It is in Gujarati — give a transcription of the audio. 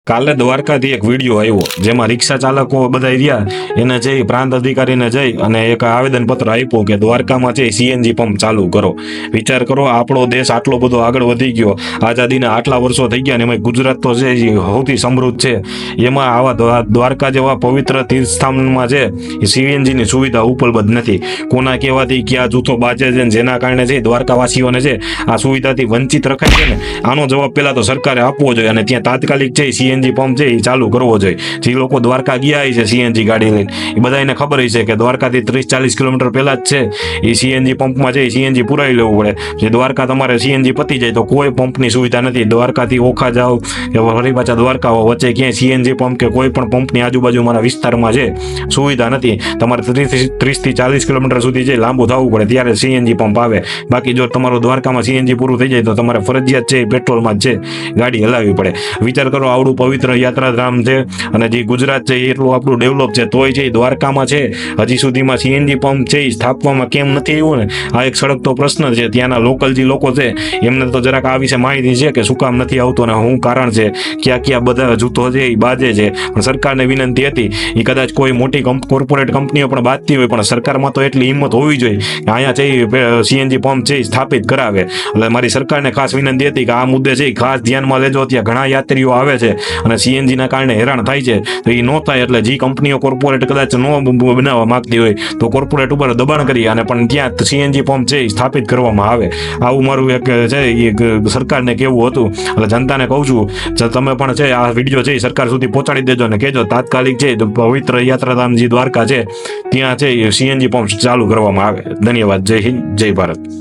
કાલે દ્વારકાથી એક વિડીયો આવ્યો જેમાં રિક્ષા ચાલકો બધા રહ્યા એને જઈ પ્રાંત અધિકારીને જઈ અને એક આવેદનપત્ર આપ્યું કે દ્વારકામાં છે સીએનજી પંપ ચાલુ કરો. વિચાર કરો, આપણો દેશ આટલો બધો આગળ વધી ગયો, આઝાદીના આટલા વર્ષો થઈ ગયા ને એમાં ગુજરાત તો છે એ સૌથી સમૃદ્ધ છે, એમાં આવા દ્વારકા જેવા પવિત્ર તીર્થસ્થાનમાં છે એ સીએનજીની સુવિધા ઉપલબ્ધ નથી. કોના કહેવાથી ક્યાં જૂથો બાજે છે જેના કારણે છે દ્વારકાવાસીઓને છે આ સુવિધાથી વંચિત રખાય છે ને આનો જવાબ પહેલા તો સરકારે આપવો જોઈએ અને ત્યાં તાત્કાલિક છે સીએનજી પંપ છે એ ચાલુ કરવો જોઈએ. જે લોકો દ્વારકા ગયા છે સીએનજી ગાડી લઈને એ બધાને ખબર છે કે દ્વારકાથી 30-40 કિલોમીટર પહેલા જ છે એ સીએનજી પંપમાં છે સીએનજી પુરાવી લેવું પડે. જે દ્વારકા તમારે સીએનજી પતી જાય તો કોઈ પંપની સુવિધા નથી. દ્વારકાથી ઓખા જાઓ કે ફરી પાછા દ્વારકા વચ્ચે ક્યાંય સીએનજી પંપ કે કોઈ પણ પંપની આજુબાજુ મારા વિસ્તારમાં છે સુવિધા નથી. તમારે 30-40 કિલોમીટર સુધી છે લાંબુ થવું પડે ત્યારે સીએનજી પંપ આવે. બાકી જો તમારું દ્વારકામાં સીએનજી પૂરું થઈ જાય તો તમારે ફરજિયાત છે પેટ્રોલમાં જ છે ગાડી હલાવવી પડે. વિચાર કરો, આવડું પવિત્ર યાત્રાધામ છે અને જે ગુજરાત છે એટલું આપણું ડેવલપ છે તોય છે દ્વારકામાં છે હજી સુધીમાં સીએનજી પંપ છે એ સ્થાપવામાં કેમ નથી આવ્યું ને આ એક સળગતો પ્રશ્ન છે. ત્યાંના લોકલ જે લોકો છે એમને તો જરાક આ વિશે માહિતી છે કે શું કામ નથી આવતો ને શું કારણ છે, ક્યાં બધા જૂથો છે એ બાજે છે. પણ સરકારને વિનંતી હતી એ કદાચ કોઈ મોટી કોર્પોરેટ કંપનીઓ પણ બાજતી હોય પણ સરકારમાં તો એટલી હિંમત હોવી જોઈએ કે અહીંયા છે સીએનજી પંપ છે એ સ્થાપિત કરાવે. એટલે મારી સરકારને ખાસ વિનંતી હતી કે આ મુદ્દે છે ખાસ ધ્યાનમાં લેજો. ત્યાં ઘણા યાત્રીઓ આવે છે અને સીએનજી ના કારણે હેરાન થાય છે તો એ ન થાય એટલે જે કંપનીઓ કોર્પોરેટ કદાચ ન બનાવવા માંગતી હોય તો કોર્પોરેટ ઉપર દબાણ કરી અને પણ ત્યાં સીએનજી પંપ છે એ સ્થાપિત કરવામાં આવે. આવું મારું એક છે એ સરકારને કહેવું હતું. એટલે જનતાને કહું છું તમે પણ છે આ વિડીયો છે એ સરકાર સુધી પહોંચાડી દેજો અને કહેજો તાત્કાલિક છે પવિત્ર યાત્રાધામ જે દ્વારકા છે ત્યાં છે સીએનજી પંપ ચાલુ કરવામાં આવે. ધન્યવાદ. જય હિન્દ, જય ભારત.